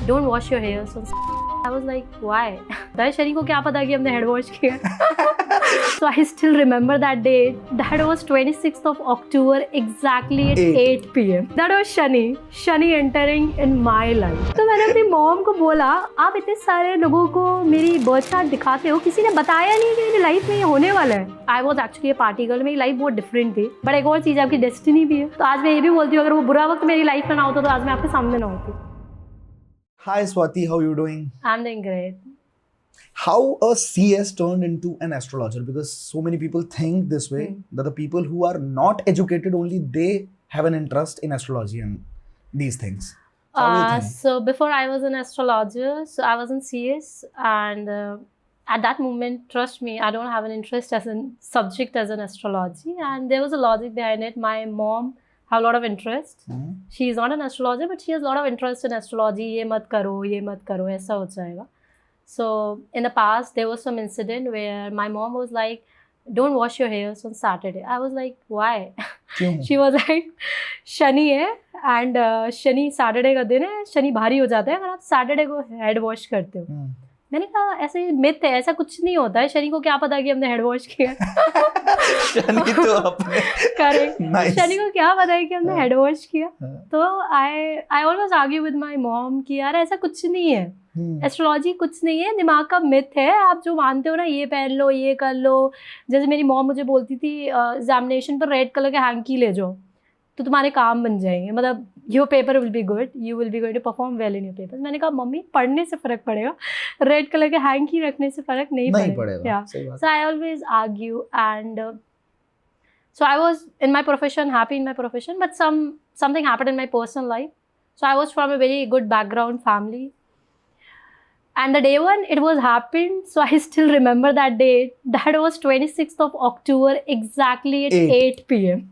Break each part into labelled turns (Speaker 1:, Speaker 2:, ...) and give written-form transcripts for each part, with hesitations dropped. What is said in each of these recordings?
Speaker 1: don't wash your hair. So I was like, why? Shani को क्या पता कि हमने हेड वॉश किया. So I still remember that date. That was 26th of October, exactly at 8 p.m. That was Shani entering in my life. तो मैंने अपनी mom को बोला, आप इतने सारे लोगों को मेरी बर्थ चार्ट दिखाते हो, किसी ने बताया नहीं कि मेरी लाइफ में ये होने वाला है. I was actually a party girl. मेरी लाइफ बहुत डिफरेंट थी. बट एक और चीज़, आपकी डेस्टिनी भी है. तो आज मैं ये भी बोलती हूँ, अगर वो बुरा वक्त मेरी लाइफ में ना होता तो आज मैं आपके सामने ना होती.
Speaker 2: Hi Swati, how you doing?
Speaker 1: I'm doing great.
Speaker 2: How a CS turned into an astrologer? Because so many people think this way, that the people who are not educated only they have an interest in astrology and these things. So how do you think?
Speaker 1: So before I was an astrologer, so I was in CS, and at that moment, trust me, I don't have an interest as a subject as an astrology, and there was a logic behind it. My mom have a lot of interest. She is not an astrologer, but she has a lot of interest in astrology. ये मत करो, ऐसा हो जाएगा. So in the past, there was some incident where my mom was like, don't wash your hairs on Saturday. I was like, why? She was like, Shani है and Shani Saturday का दिन है, शनि भारी हो जाता है अगर आप सैटरडे को हेड वॉश करते हो. मैंने कहा ऐसे मिथ है, ऐसा कुछ नहीं होता है. शनि को क्या पता कि हमने हेड वॉश किया.
Speaker 2: शनि तो अपने
Speaker 1: करेक्ट.
Speaker 2: Nice.
Speaker 1: शनि को क्या पता है कि हमने हेड वॉश किया. तो आई always argue with my mom कि यार ऐसा कुछ नहीं है. एस्ट्रोलॉजी कुछ नहीं है, दिमाग का मिथ है. आप जो मानते हो ना, ये पहन लो, ये कर लो. जैसे मेरी मॉम मुझे बोलती थी, एग्जामिनेशन पर रेड कलर के हैंकी ले जाओ तो तुम्हारे काम बन जाएंगे, मतलब your paper will be good, you will be going to perform well in your paper. मैंने कहा मम्मी पढ़ने से फ़र्क पड़ेगा, रेड कलर के हैंकी रखने से फ़र्क नहीं पड़ेगा. So I always argue and so I was in my profession, happy in my profession, but something happened in my personal life. So I was from a very good background family. And the day when it was happened, so I still remember that date. That was 26th of October, exactly at 8 p.m.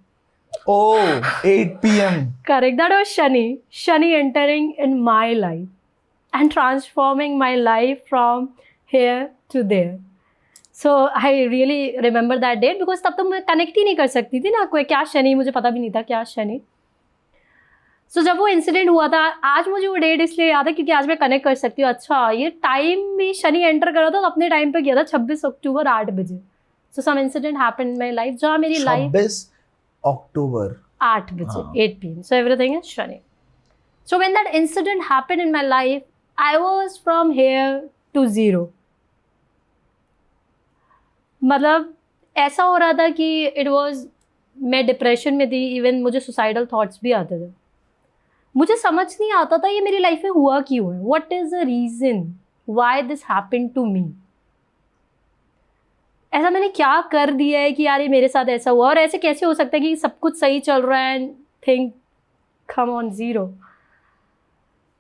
Speaker 2: Oh, 8 p.m.
Speaker 1: Correct. That was Shani entering in my life and transforming my life from here to there. So I really remember that date because तब तो मैं connect ही नहीं कर सकती थी ना, कोई क्या शनि, मुझे पता भी नहीं था क्या शनि. सो जब वो इंसिडेंट हुआ था, आज मुझे वो डेट इसलिए याद है क्योंकि आज मैं कनेक्ट कर सकती हूँ. अच्छा, ये टाइम भी शनि एंटर करा था तो अपने टाइम पे किया था, 26 अक्टूबर 8 बजे. So some incident happened in my life जहाँ मेरी लाइफ
Speaker 2: 26 अक्टूबर
Speaker 1: 8 बजे 8 p.m. So everything is Shani. So when that incident happened in my life, I was from here to zero. मतलब ऐसा हो रहा था कि इट वॉज, मैं डिप्रेशन में थी. इवन मुझे सुसाइडल थॉट्स भी आते थे. मुझे समझ नहीं आता था ये मेरी लाइफ में हुआ क्यों है. What is the reason why this happened to me. ऐसा मैंने क्या कर दिया है कि यार ये मेरे साथ ऐसा हुआ, और ऐसे कैसे हो सकता है कि सब कुछ सही चल रहा है and think come on zero.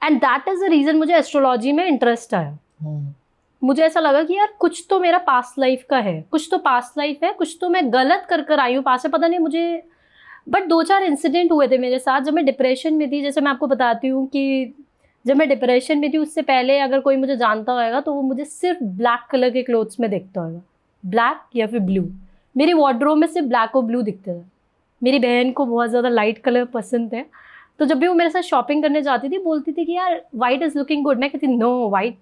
Speaker 1: And that is the reason मुझे एस्ट्रोलॉजी में इंटरेस्ट आया. मुझे ऐसा लगा कि यार कुछ तो मेरा पास्ट लाइफ का है, कुछ तो पास्ट लाइफ है, कुछ तो मैं गलत कर आई हूँ पास से, पता नहीं मुझे. बट 2-4 इंसिडेंट हुए थे मेरे साथ जब मैं डिप्रेशन में थी. जैसे मैं आपको बताती हूँ कि जब मैं डिप्रेशन में थी उससे पहले अगर कोई मुझे जानता होगा तो वो मुझे सिर्फ ब्लैक कलर के क्लोथ्स में देखता होगा, ब्लैक या फिर ब्लू. मेरी वार्डरोब में सिर्फ ब्लैक और ब्लू दिखते थे. मेरी बहन को बहुत ज़्यादा लाइट कलर पसंद है, तो जब भी वो मेरे साथ शॉपिंग करने जाती थी बोलती थी कि यार वाइट इज़ लुकिंग गुड. मैं कहती no, white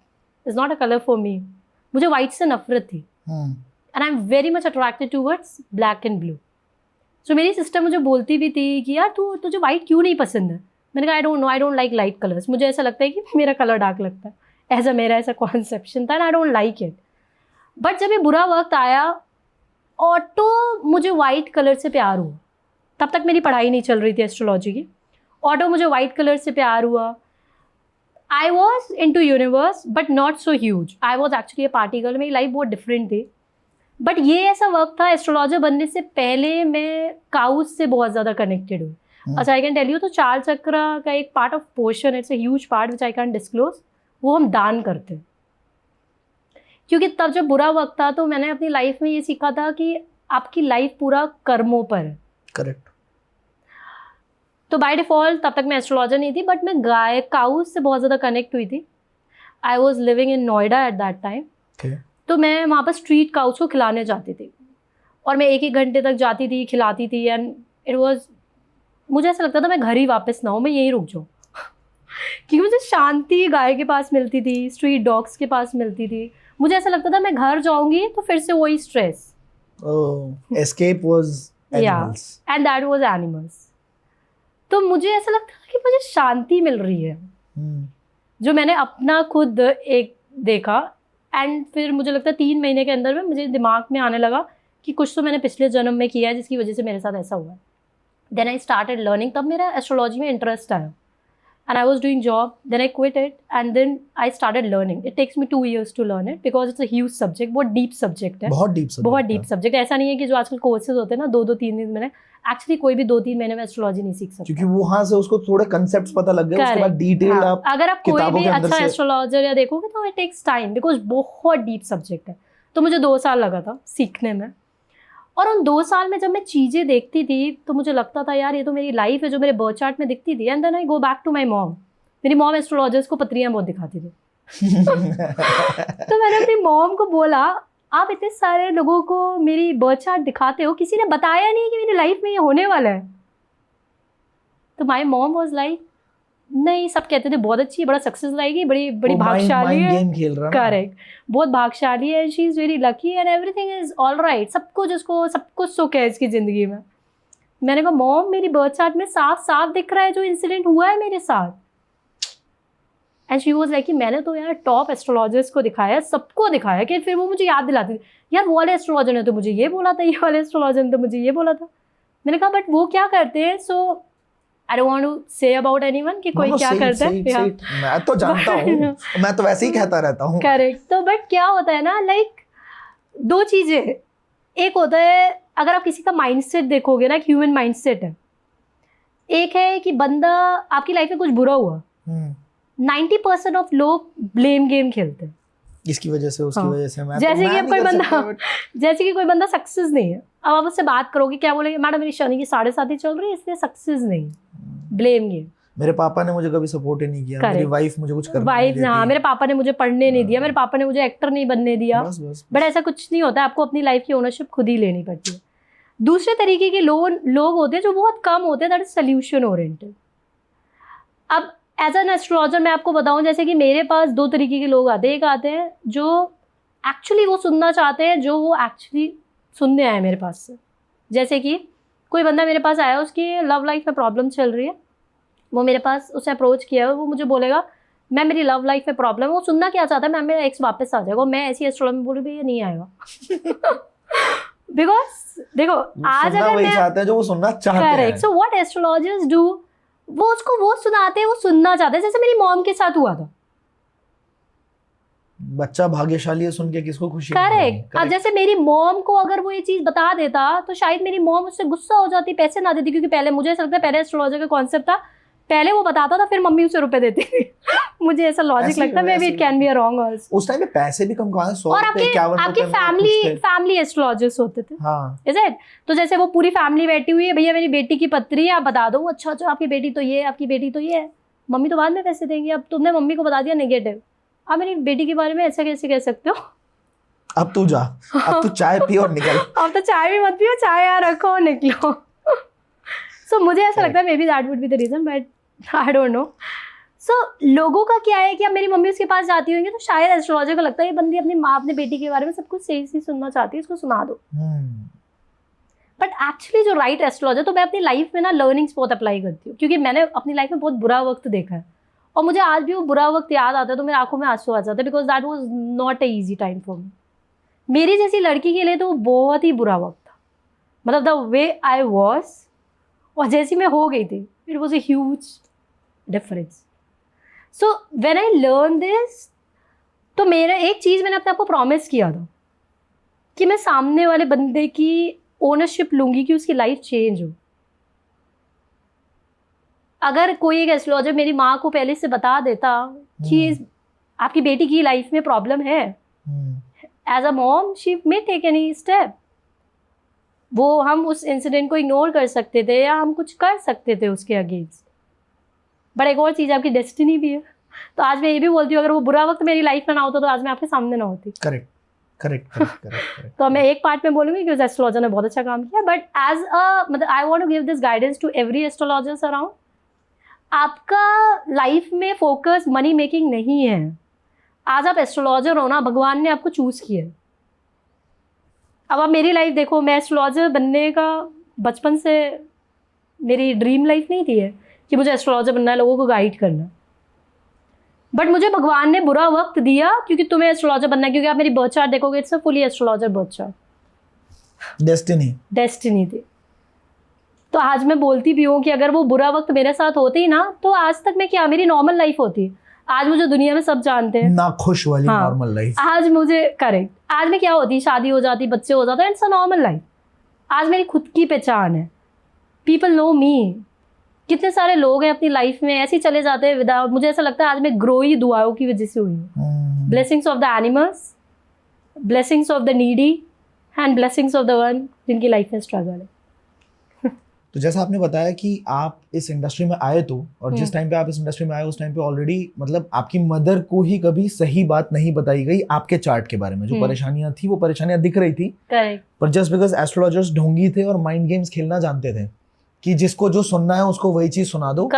Speaker 1: is not a colour for me. मुझे वाइट से नफरत थी and I am very much attracted towards black and blue. So मेरी सिस्टर मुझे बोलती भी थी कि यार तुझे वाइट क्यों नहीं पसंद है. मैंने कहा आई don't no, I don't like light colours. मुझे ऐसा लगता है कि मेरा कलर डार्क लगता है. ऐसा मेरा ऐसा कॉन्सेप्शन था and I don't like it. But जब ये बुरा वक्त आया, ऑटो मुझे वाइट कलर से प्यार हुआ. तब तक मेरी पढ़ाई नहीं चल रही थी एस्ट्रोलॉजी की. ऑटो मुझे वाइट कलर से प्यार हुआ. I was into universe but not so huge. I was actually a party girl. मेरी लाइफ बहुत डिफरेंट थी. बट ये ऐसा वक्त था, एस्ट्रोलॉजर बनने से पहले मैं काउस से बहुत ज़्यादा कनेक्टेड हुई. अच्छा, आई कैन टेल यू, तो चार चक्र का एक part of portion, it's a huge part which I can disclose, वो हम दान करते हैं. क्योंकि तब जब बुरा वक्त था तो मैंने अपनी लाइफ में ये सीखा था कि आपकी लाइफ पूरा कर्मों पर है.
Speaker 2: करेक्ट.
Speaker 1: तो बाय डिफ़ॉल्ट तब तक मैं एस्ट्रोलॉजर नहीं थी, बट मैं गाय काउस से बहुत ज़्यादा कनेक्ट हुई थी. I was living in Noida at that time. तो मैं वहाँ पर स्ट्रीट काउस को खिलाने जाती थी और मैं 1-1 घंटे तक जाती थी, खिलाती थी. एंड इट वॉज, मुझे ऐसा लगता था मैं घर ही वापस ना हूँ, मैं यहीं रुक जाऊँ. क्योंकि मुझे शांति गाय के पास मिलती थी, स्ट्रीट डॉग्स के पास मिलती थी. मुझे ऐसा लगता था मैं घर जाऊंगी तो फिर से वही stress.
Speaker 2: Escape was animals.
Speaker 1: And that was animals. तो मुझे ऐसा लगता था कि मुझे शांति मिल रही है, जो मैंने अपना खुद एक देखा. एंड फिर मुझे लगता है 3 महीने के अंदर में मुझे दिमाग में आने लगा कि कुछ तो मैंने पिछले जन्म में किया है जिसकी वजह से मेरे साथ ऐसा हुआ है. Then I started learning. तब मेरा एस्ट्रोलॉजी में इंटरेस्ट आया. And I was doing job, then I quit it, and then I started learning. It takes me 2 years to learn it because it's a huge subject, बहुत deep subject है.
Speaker 2: बहुत deep
Speaker 1: subject. ऐसा नहीं है कि जो आजकल कोर्सेज होते हैं ना 2-3 दिन में, एक्चुअली कोई भी 2-3 महीने में एस्ट्रोलॉजी नहीं सीख सकता.
Speaker 2: क्योंकि वहाँ से उसको थोड़े कंसेप्ट्स पता लग गए, उसके बाद डिटेल आप
Speaker 1: अगर आप कोई भी अच्छा एस्ट्रोलॉजर या देखोगे तो इट टेक्स टाइम बिकॉज बहुत डीप सब्जेक्ट है. तो मुझे 2 साल लगा था सीखने में. और उन 2 साल में जब मैं चीज़ें देखती थी तो मुझे लगता था यार ये तो मेरी लाइफ है जो मेरे बर्थ चार्ट में दिखती थी. And then I go back to my mom. मेरी मॉम एस्ट्रोलॉजर्स को पत्रियां बहुत दिखाती थी. तो मैंने अपनी मॉम को बोला आप इतने सारे लोगों को मेरी बर्थ चार्ट दिखाते हो, किसी ने बताया नहीं कि मेरी लाइफ में ये होने वाला है. तो माई मॉम वाज लाइक नहीं, सब कहते थे बहुत अच्छी है, बड़ा सक्सेस लाएगी, बड़ी बड़ी भाग्यशाली है. करेक्ट, बहुत भाग्यशाली है. She is very lucky and everything is all right. सब कुछ सुख है इसकी ज़िंदगी में. मैंने कहा मॉम मेरी बर्थ चार्ट में साफ साफ दिख रहा है जो इंसिडेंट हुआ है मेरे साथ. एंड शी वॉज लाइक कि मैंने तो यार टॉप एस्ट्रोलॉजर्स को दिखाया, सबको दिखाया. कि फिर वो मुझे याद दिलाती थी यार वो वाले एस्ट्रोलॉजर ने तो मुझे ये बोला था, ये वाले एस्ट्रोलॉजर ने तो मुझे ये बोला था. मैंने कहा बट वो क्या करते हैं. So I don't want to say about anyone कि कोई क्या करता है.
Speaker 2: मैं तो जानता हूँ, मैं तो वैसे ही कहता रहता हूँ. करेक्ट.
Speaker 1: तो बट क्या होता है ना, लाइक 2 चीज़ें. एक होता है अगर आप किसी का माइंडसेट देखोगे ना, ह्यूमन माइंडसेट है. एक है कि बंदा आपकी लाइफ में कुछ बुरा हुआ, 90% ऑफ लोग ब्लेम गेम खेलते हैं
Speaker 2: इसकी वजह से, उसकी वजह से.
Speaker 1: जैसे कि कोई बंदा सक्सेस नहीं है, अब आप उससे बात करोगे क्या बोलेंगे, मैडम मेरी शनि की 7.5 चल रही है इसलिए सक्सेस नहीं. Blame game.
Speaker 2: मेरे पापा ने मुझे कभी सपोर्ट ही नहीं किया. मेरी वाइफ मुझे कुछ करने नहीं देती.
Speaker 1: हाँ, मेरे पापा ने मुझे पढ़ने नहीं दिया, मेरे पापा ने मुझे एक्टर नहीं बनने दिया. बट ऐसा कुछ नहीं होता, आपको अपनी लाइफ की ओनरशिप खुद ही लेनी पड़ती है. दूसरे तरीके के लोग होते हैं जो बहुत कम होते हैं, दैट इज सोल्यूशन ओरिएंटेड. अब एज एन एस्ट्रोलॉजर मैं आपको बताऊं, जैसे कि मेरे पास 2 तरीके के लोग आते हैं. एक आते हैं जो एक्चुअली वो सुनना चाहते हैं, जो वो एक्चुअली सुनने आए मेरे पास से. जैसे कि कोई बंदा मेरे पास आया, उसकी लव लाइफ में प्रॉब्लम चल रही है, वो मेरे पास उससे अप्रोच किया है, वो मुझे बोलेगा मैं मेरी लव लाइफ में प्रॉब्लम है. वो सुनना क्या चाहता है, मैं मेरा एक्स वापस आ जाएगा. मैं ऐसी एस्ट्रोलॉजर में बोलूँ भैया नहीं आएगा. बिकॉज देखो आज अगर मैं
Speaker 2: चाहता है जो वो सुनना चाहते हैं.
Speaker 1: Correct. So what astrologers do, वो उसको वो सुनाते हैं, वो सुनना चाहते हैं. जैसे मेरी मॉम के साथ हुआ था.
Speaker 2: बच्चा भाग्यशाली है सुन के किसको खुशी.
Speaker 1: करेक्ट. अब जैसे मेरी मॉम को अगर वो ये चीज बता देता तो शायद मेरी मॉम उससे गुस्सा हो जाती, पैसे ना देती. क्योंकि पहले मुझे ऐसा लगता है पहले एस्ट्रोलॉजर का कॉन्सेप्ट था, पहले वो बताता था फिर मम्मी उसे रुपए देती थी. मुझे ऐसा लॉजिक लगता है. May be it can be a wrong also.
Speaker 2: उस टाइम पे पैसे भी कम कमाए. 100
Speaker 1: और
Speaker 2: रुपए 51
Speaker 1: आपकी फैमिली एस्ट्रोलॉजर्स होते थे.
Speaker 2: हाँ.
Speaker 1: Is it. तो जैसे वो पूरी फैमिली बैठी हुई है, भैया मेरी बेटी की पत्री है, आप बता दो. अच्छा आपकी बेटी तो ये, आपकी बेटी तो ये है. मम्मी तो बाद में पैसे देंगी. अब तुमने मम्मी को बता दिया नेगेटिव, आप मेरी बेटी के बारे में ऐसा कैसे कह सकते हो.
Speaker 2: अब तू जा, अब तू चाय पी और निकल.
Speaker 1: अब तो चाय भी मत पियो, चाय यहाँ रखो और निकलो. सो मुझे ऐसा लगता है maybe that would be the reason, but I don't know. So लोगों का क्या है कि अब मेरी मम्मी उसके पास जाती होंगी तो शायद एस्ट्रोलॉजर को लगता है ये बंदी अपनी माँ अपने बेटी के बारे में सब कुछ सही सही सुनना चाहती है, इसको सुना दो. बट एक्चुअली जो राइट एस्ट्रोलॉजर, तो मैं अपनी लाइफ में ना लर्निंग्स बहुत अप्लाई करती हूँ, क्योंकि मैंने अपनी लाइफ में बहुत बुरा वक्त देखा है और मुझे आज भी वो बुरा वक्त याद आता है तो मेरी आंखों में आंसू आ जाता है. Because that was not a easy time for me. मेरी जैसी लड़की के लिए तो वो बहुत ही बुरा वक्त था. मतलब द वे आई वॉज और जैसी मैं हो गई थी, it was a huge difference. So when I learn this, तो मेरा एक चीज़ मैंने अपने आप को प्रॉमिस किया था कि मैं सामने वाले बंदे की ओनरशिप लूंगी कि उसकी लाइफ चेंज हो. अगर कोई एक एस्ट्रोलॉजर मेरी माँ को पहले से बता देता कि आपकी बेटी की लाइफ में प्रॉब्लम है, as a mom she may take any step. वो हम उस इंसिडेंट को इग्नोर कर सकते थे या हम कुछ कर सकते थे उसके अगेंस्ट. बट एक और चीज़, आपकी डेस्टिनी भी है. तो आज मैं ये भी बोलती हूँ अगर वो बुरा वक्त मेरी लाइफ में ना होता तो आज मैं आपके सामने ना होती.
Speaker 2: करेक्ट.
Speaker 1: तो मैं एक पार्ट में बोलूँगी कि उस एस्ट्रोलॉजर ने बहुत अच्छा काम किया. बट एज अ मतलब I want to give this guidance to every astrologers around. आपका लाइफ में फोकस मनी मेकिंग नहीं है। आज आप एस्ट्रोलॉजर हो ना, भगवान ने आपको चूज किया है। अब आप मेरी लाइफ देखो, मैं एस्ट्रोलॉजर बनने का बचपन से मेरी ड्रीम लाइफ नहीं थी है कि मुझे एस्ट्रोलॉजर बनना है, लोगों को गाइड करना है। बट मुझे भगवान ने बुरा वक्त दिया क्योंकि तुम्हें एस्ट्रोलॉजर बनना है, क्योंकि आप मेरी बर्थ चार्ट देखोगे, it's a fully astrologer birth chart. Destiny थी। तो आज मैं बोलती भी हूँ कि अगर वो बुरा वक्त मेरे साथ होती ना, तो आज तक मैं क्या, मेरी नॉर्मल लाइफ होती। आज मुझे दुनिया में सब जानते हैं,
Speaker 2: ना खुश वाली नॉर्मल लाइफ।
Speaker 1: आज मुझे करेक्ट, आज मैं क्या होती, शादी हो जाती, बच्चे हो जाते, इट्स अ नॉर्मल लाइफ। आज मेरी खुद की पहचान है, पीपल नो मी। कितने सारे लोग हैं अपनी लाइफ में ऐसे ही चले जाते हैं विदाउट, मुझे ऐसा लगता है आज मैं ग्रो ही दुआओं की वजह से हुई हूँ। Blessings of the animals, blessings of the needy and blessings of the one जिनकी लाइफ में स्ट्रगल है।
Speaker 2: तो जैसा आपने बताया कि आप इस इंडस्ट्री में आए तो, और जिस टाइम पे आप इस इंडस्ट्री में आए उस टाइम पे ऑलरेडी मतलब आपकी मदर को ही कभी सही बात नहीं बताई गई आपके चार्ट के बारे में। जो परेशानियां थी वो परेशानियां दिख रही थी, पर जस्ट बिकॉज एस्ट्रोलॉजर्स ढोंगी थे और माइंड गेम्स खेलना जानते थे कि जिसको जो सुनना है उसको वही चीज सुना दो,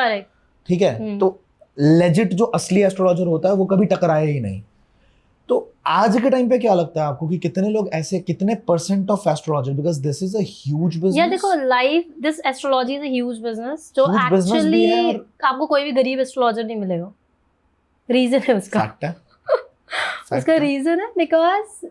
Speaker 2: ठीक है। तो लेजिट जो असली एस्ट्रोलॉजर होता है वो कभी टकराए ही नहीं। तो आज के टाइम पे क्या लगता है आपको कि कितने लोग ऐसे, कितने % of astrologer, because this is a huge business.
Speaker 1: या देखो, life this astrology is a huge business, जो एक्चुअली आपको कोई भी गरीब एस्ट्रोलॉजर नहीं मिलेगा। रीजन है उसका, उसका रीजन है because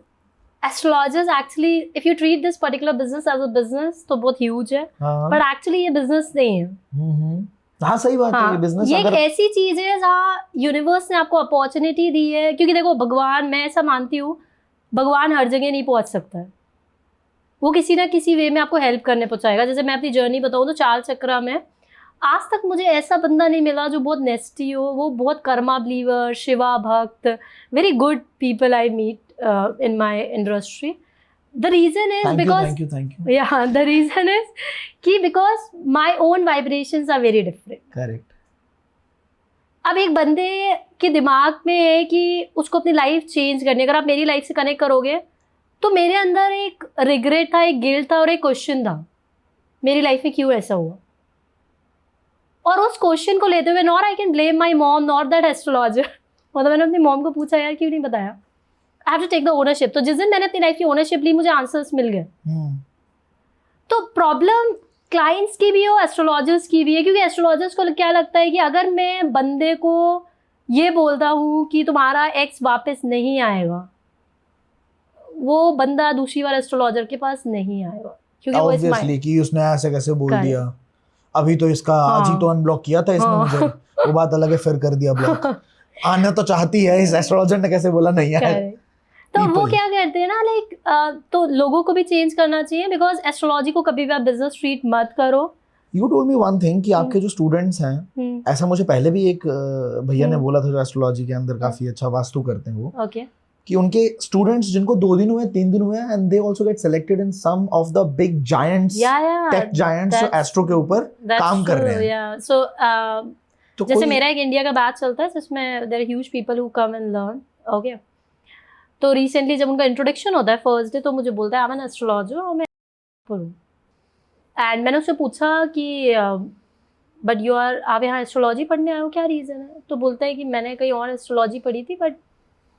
Speaker 1: astrologers actually, if you treat this particular business as a business तो बहुत ह्यूज है, बट एक्चुअली ये बिजनेस नहीं है।
Speaker 2: हाँ सही बात है, ये बिजनेस
Speaker 1: ये एक ऐसी चीज है जहाँ यूनिवर्स ने आपको अपॉर्चुनिटी दी है। क्योंकि देखो, भगवान, मैं ऐसा मानती हूँ, भगवान हर जगह नहीं पहुंच सकता है, वो किसी ना किसी वे में आपको हेल्प करने पहुंचाएगा। जैसे मैं अपनी जर्नी बताऊँ तो 4 चक्रा में आज तक मुझे ऐसा बंदा नहीं मिला जो बहुत नेस्टी हो। वो बहुत कर्मा बिलीवर, शिवा भक्त, very good people I meet in my industry. The reason is
Speaker 2: thank you.
Speaker 1: Yeah, the reason is कि because my own vibrations are very different.
Speaker 2: Correct.
Speaker 1: अब एक बंदे के दिमाग में है कि उसको अपनी लाइफ चेंज करनी है। अगर आप मेरी लाइफ से कनेक्ट करोगे तो मेरे अंदर एक रिग्रेट था, एक गिल्ट था और एक क्वेश्चन था, मेरी लाइफ में क्यों ऐसा हुआ। और उस क्वेश्चन को लेते हुए not I can blame my mom not that astrologer, मतलब मैंने अपनी मॉम को पूछा, यार क्यों नहीं बताया, I have to take the ownership. तो जिस दिन मैंने अपनी लाइफ की ओनरशिप ली, मुझे आंसर्स मिल गए। तो प्रॉब्लम क्लाइंट्स की भी है और एस्ट्रोलॉजर्स की भी है, क्योंकि एस्ट्रोलॉजर्स को क्या लगता है कि अगर मैं बंदे को ये बोलता हूँ कि तुम्हारा एक्स वापस नहीं आएगा, वो बंदा दूसरी बार एस्ट्रोलॉजर के पास नहीं आएगा, क्योंकि वो
Speaker 2: ऑब्वियसली कि उसने ऐसे कैसे बोल दिया, अभी तो इसका आज ही तो अनब्लॉक किया था इसने मुझे, वो बात अलग है, फिर कर दिया ब्लॉक। आना तो चाहती है, इस एस्ट्रोलॉजर ने कैसे बोला नहीं है।
Speaker 1: तो वो क्या करते हैं ना, लाइक तो लोगों को भी चेंज करना चाहिए, बिकॉज एस्ट्रोलॉजी को कभी भी आप बिजनेस ट्रीट मत करो।
Speaker 2: You told me one thing कि आपके जो स्टूडेंट्स हैं, ऐसा मुझे पहले भी एक भैया ने बोला था जो एस्ट्रोलॉजी के अंदर काफी अच्छा वास्तु करते हैं वो,
Speaker 1: ओके,
Speaker 2: कि उनके स्टूडेंट्स जिनको 2 दिन हुए 3 दिन हुए and they also get selected in some of the big giants, tech giants जो एस्ट्रो के ऊपर काम कर रहे हैं।
Speaker 1: सो जैसे मेरा एक इंडिया का बैच चलता है जिसमें there are huge people who come and learn, okay. तो रिसेंटली जब उनका इंट्रोडक्शन होता है फर्स्ट डे, तो मुझे बोलता है आई एम एन एस्ट्रोलॉजर और मैं पढ़ूँ। एंड मैंने उससे पूछा कि बट यू आर, आप यहाँ एस्ट्रोलॉजी पढ़ने आए हो, क्या रीज़न है। तो बोलता है कि मैंने कहीं और एस्ट्रोलॉजी पढ़ी थी, बट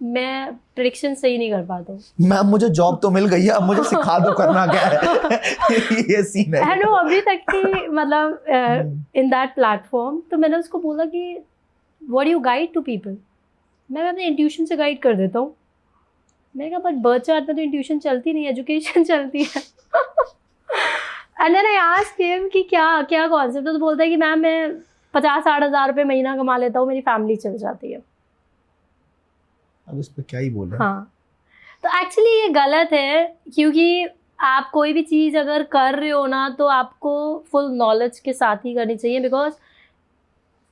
Speaker 1: मैं प्रेडिक्शन सही नहीं कर पाता हूँ।
Speaker 2: मैम मुझे जॉब तो मिल गई है, अब मुझे सिखा दो करना क्या है। ये सीन है।
Speaker 1: नो, अभी तक की मतलब इन दैट प्लेटफॉर्म। तो मैंने उसको बोला कि what do you guide to people. मैं अपने इंट्यूशन से गाइड कर देता हूँ। मैंने कहा बट बर्थ चार्ट में तो इंट्यूशन चलती नहीं, एजुकेशन चलती है। And then I asked him कि क्या क्या कॉन्सेप्ट है। तो बोलता है कि मैम मैं 50-60 हज़ार रुपये महीना कमा लेता हूँ, मेरी फैमिली चल जाती है।
Speaker 2: अब इस पे क्या ही बोले।
Speaker 1: हाँ, तो एक्चुअली ये गलत है, क्योंकि आप कोई भी चीज़ अगर कर रहे हो ना, तो आपको फुल नॉलेज के साथ ही करनी चाहिए। बिकॉज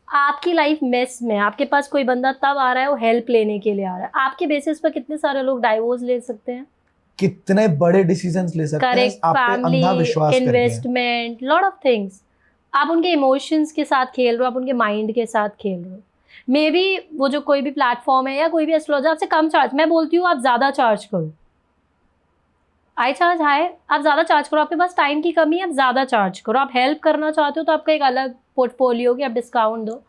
Speaker 1: आपकी लाइफ मेस में, आपके पास कोई बंदा तब आ रहा है वो हेल्प लेने के लिए आ रहा है। आपके बेसिस पर कितने सारे लोग डाइवोर्स ले सकते हैं,
Speaker 2: कितने बड़े डिसीजंस ले सकते हैं।
Speaker 1: Correct, family, investment, lot of things. आप उनके इमोशंस के साथ खेल रहे हो, आप उनके माइंड के साथ खेल रहे हो। मे बी वो जो कोई भी प्लेटफॉर्म है या कोई भी एस्ट्रोलॉजर आपसे कम चार्ज, मैं बोलती हूँ आप ज़्यादा चार्ज करो। आई चार्ज हाई, आप ज़्यादा चार्ज करो। आपके पास टाइम की कमी है, आप ज़्यादा चार्ज करो। आप हेल्प करना चाहते हो तो आपका एक अलग पोर्टफोलियो की आप डिस्काउंट दो।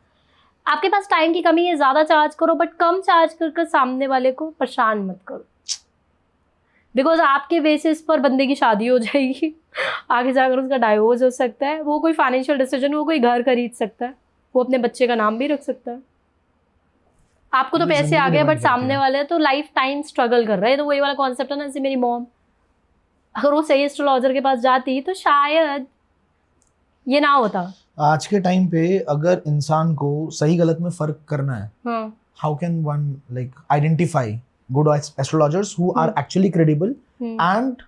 Speaker 1: आपके पास टाइम की कमी है, ज़्यादा चार्ज करो, बट कम चार्ज कर सामने वाले को परेशान मत करो, बिकॉज आपके बेसिस पर बंदे की शादी हो जाएगी, आगे जाकर उसका डाइवोर्स हो सकता है, वो कोई फाइनेंशियल डिसीजन, वो कोई घर खरीद सकता है, वो अपने बच्चे का नाम भी रख सकता है। आपको तो पैसे आ गए, बट सामने वाले तो लाइफ टाइम स्ट्रगल कर रहे हैं। तो वही वाला कॉन्सेप्ट है ना, जैसे मेरी मॉम, अगर वो सही एस्ट्रोलॉजर के पास जाती तो शायद ये ना होता।
Speaker 2: आज के टाइम पे अगर इंसान को सही गलत में फर्क करना है, how can one like identify good astrologers who are actually credible and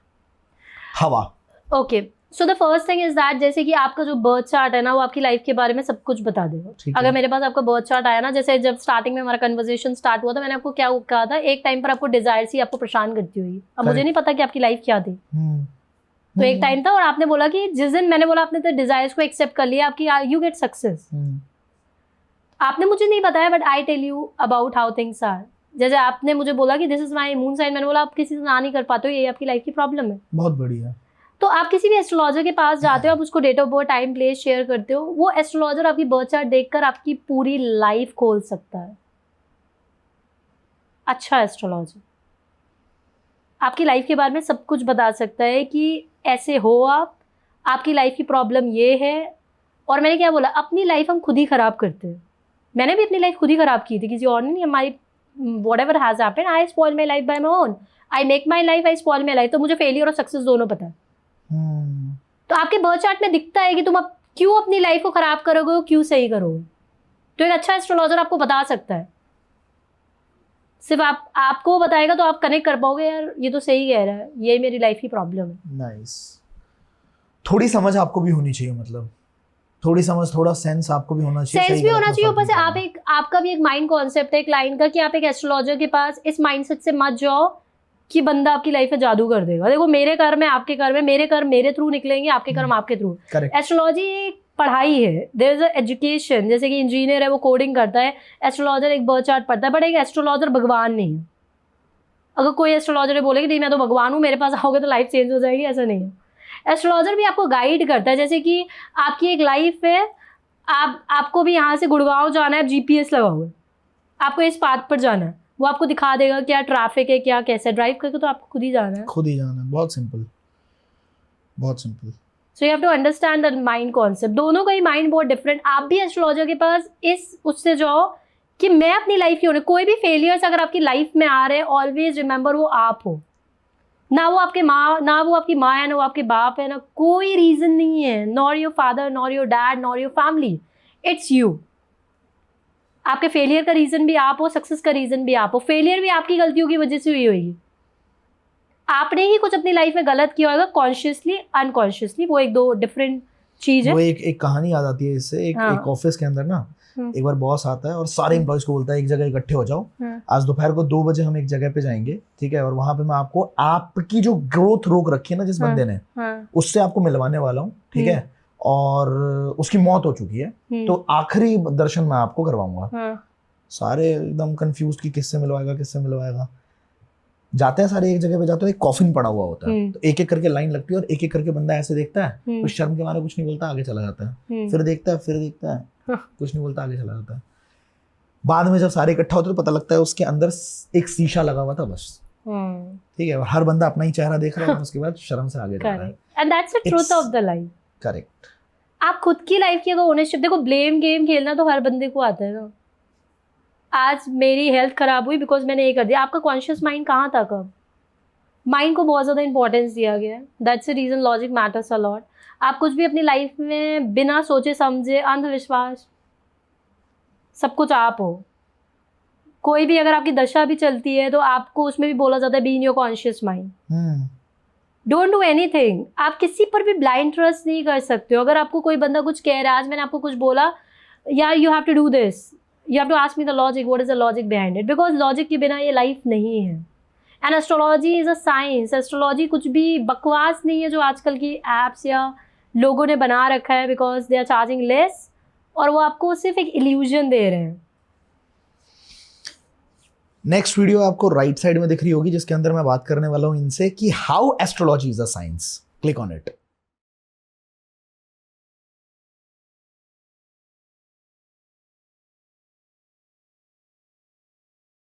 Speaker 2: हवा?
Speaker 1: Okay, so the first thing is that, जैसे कि आपका जो बर्थ चार्ट है ना, वो आपकी लाइफ के बारे में सब कुछ बता देगा। अगर मेरे पास आपका बर्थ चार्ट आया ना, जैसे जब स्टार्टिंग में हमारा कन्वर्सेशन स्टार्ट हुआ था, मैंने आपको क्या कहा था, एक टाइम पर आपको डिजायर सी आपको परेशान करती हुई। अब मुझे नहीं पता कि आपकी लाइफ क्या थी, तो एक टाइम था और आपने बोला कि जिस दिन मैंने बोला आपने तो डिजायर्स को एक्सेप्ट कर लिया, आपकी यू गेट सक्सेस। आपने मुझे नहीं बताया, but I tell you about how things are. जैसे आपने मुझे बोला कि this is my moon sign, मैंने बोला आप किसी से ना नहीं कर पाते हो, ये आपकी लाइफ की प्रॉब्लम है।
Speaker 2: बहुत बढ़िया।
Speaker 1: तो आप किसी भी एस्ट्रोलॉजर के पास जाते हो, आप उसको date of birth, time, place share करते हो, वो एस्ट्रोलॉजर आपकी बर्थ चार्ट देखकर आपकी पूरी लाइफ खोल सकता है। अच्छा एस्ट्रोलॉजर आपकी लाइफ के बारे में सब कुछ बता सकता है कि ऐसे हो आप, आपकी लाइफ की प्रॉब्लम ये है। और मैंने क्या बोला, अपनी लाइफ हम खुद ही खराब करते हैं। मैंने भी अपनी लाइफ खुद ही खराब की थी, किसी और ने नहीं। हमारी whatever has happened, I spoil my life by my own. I make my life, I spoil my life. तो मुझे फेलियर और सक्सेस दोनों पता है। तो आपके बर्थ चार्ट में दिखता है कि तुम अब क्यों अपनी लाइफ को खराब करोगे, क्यों सही करोगे। तो एक अच्छा एस्ट्रोलॉजर आपको बता सकता है। सिर्फ आपको बताएगा तो आप कनेक्ट कर पाओगे, यार ये तो सही कह रहा है, ये मेरी लाइफ की प्रॉब्लम है।
Speaker 2: नाइस। थोड़ी समझ आपको भी होनी चाहिए, मतलब थोड़ी समझ, थोड़ा सेंस आपको भी होना चाहिए।
Speaker 1: सेंस भी होना चाहिए, ऊपर से आप एक, आपका भी एक माइंड कॉन्सेप्ट है एक लाइन का, कि आप एक एस्ट्रोलॉजर के पास इस माइंडसेट से मत जाओ कि बंदा आपकी लाइफ में जादू कर देगा। देखो मेरे कर्म है, आपके कर्म है, मेरे कर्म मेरे थ्रू निकलेंगे, आपके कर्म आपके थ्रू। एस्ट्रोलॉजी एक पढ़ाई है, देयर इज अ एजुकेशन। जैसे कि इंजीनियर है वो कोडिंग करता है, एस्ट्रोलॉजर एक बर्थ चार्ट पढ़ता है, बट एक एस्ट्रोलॉजर भगवान नहीं है। अगर कोई एस्ट्रोलॉजर बोले कि नहीं मैं तो भगवान हूँ, मेरे पास आओगे तो लाइफ चेंज हो जाएगी, ऐसा नहीं है। एस्ट्रोलॉजर भी आपको गाइड करता है। जैसे कि आपकी एक लाइफ है, आपको भी यहाँ से गुड़गांव जाना है, जीपीएस लगा हुआ है, आपको इस पाथ पर जाना है, वो आपको दिखा देगा क्या ट्रैफिक है, क्या कैसे ड्राइव करके, तो आपको खुद ही जाना है।
Speaker 2: खुद ही जाना है, बहुत सिंपल, बहुत simple.
Speaker 1: So you have to understand the mind concept. दोनों का ही माइंड बहुत डिफरेंट। आप भी एस्ट्रोलॉजर के पास इस उससे जाओ कि मैं अपनी लाइफ की, कोई भी फेलियर्स अगर आपकी लाइफ में आ रहे हैं, ऑलवेज रिमेंबर वो आप हो, ना वो आपके माँ, ना वो आपकी माँ है, ना वो आपके बाप है, ना कोई रीजन नहीं है, nor your father, nor your dad, nor your family, it's you. आपके फेलियर का रीजन भी आप हो, सक्सेस का रीजन भी आप हो। फेलियर भी आपकी गलतियों की वजह से हुई होगी, आपने ही कुछ अपनी लाइफ में गलत किया होगा, कॉन्शियसली अनकॉन्शियसली, वो एक दो डिफरेंट चीज है।
Speaker 2: वो एक कहानी याद आती है इससे। एक ऑफिस के अंदर ना एक बार बॉस आता है और सारे एम्प्लॉयज को बोलता है एक जगह इकट्ठे हो जाओ, आज दोपहर को 2 बजे हम एक जगह पे जाएंगे, ठीक है, और वहां पे मैं आपको आपकी जो ग्रोथ रोक रखी है ना जिस बंदे ने, उससे आपको मिलवाने वाला हूँ, ठीक है, और उसकी मौत हो चुकी है, तो आखिरी दर्शन मैं आपको करवाऊंगा। सारे एकदम कंफ्यूज कि किससे मिलवाएगा, किससे मिलवाएगा। जाते हैं सारे एक जगह पे, जाते हैं, एक कॉफिन पड़ा हुआ होता है, तो एक एक करके लाइन लगती है और एक एक करके बंदा ऐसे देखता है, कुछ शर्म के मारे कुछ नहीं बोलता, आगे चला जाता है, फिर देखता है, कुछ नहीं बोलता, आगे चला जाता है। बाद में जब सारे इकट्ठा होते तो पता लगता है उसके अंदर एक शीशा लगा हुआ था बस, ठीक है, और हर बंदा अपना ही चेहरा देख रहा है, उसके बाद शर्म से आगे जा रहा है।
Speaker 1: And that's the truth of the life.
Speaker 2: Correct.
Speaker 1: आप खुद की लाइफ की अगर ओनरशिप, देखो ब्लेम गेम खेलना तो हर बंदे को आता है ना। आज मेरी हेल्थ खराब हुई बिकॉज मैंने ये कर दिया। आपका कॉन्शियस माइंड कहाँ था, कब? माइंड को बहुत ज़्यादा इंपॉर्टेंस दिया गया है। That's the reason logic matters a lot. आप कुछ भी अपनी लाइफ में बिना सोचे समझे, अंधविश्वास, सब कुछ आप हो। कोई भी अगर आपकी दशा भी चलती है तो आपको उसमें भी बोला जाता है be in your conscious mind. Don't do anything. आप किसी पर भी ब्लाइंड ट्रस्ट नहीं कर सकते हो। अगर आपको कोई बंदा कुछ कह रहा है, आज मैंने आपको कुछ बोला, यार you have to do this, you have to ask me the logic, what is the logic behind it, because logic के बिना ये लाइफ नहीं है। And astrology is a science. Astrology कुछ भी बकवास नहीं है जो आजकल की एप्स या लोगों ने बना रखा है because they are charging less, और वो आपको सिर्फ एक इल्यूजन दे रहे हैं।
Speaker 2: नेक्स्ट वीडियो आपको राइट साइड में दिख रही होगी जिसके अंदर मैं बात करने वाला हूं इनसे कि how astrology is a science. Click on it.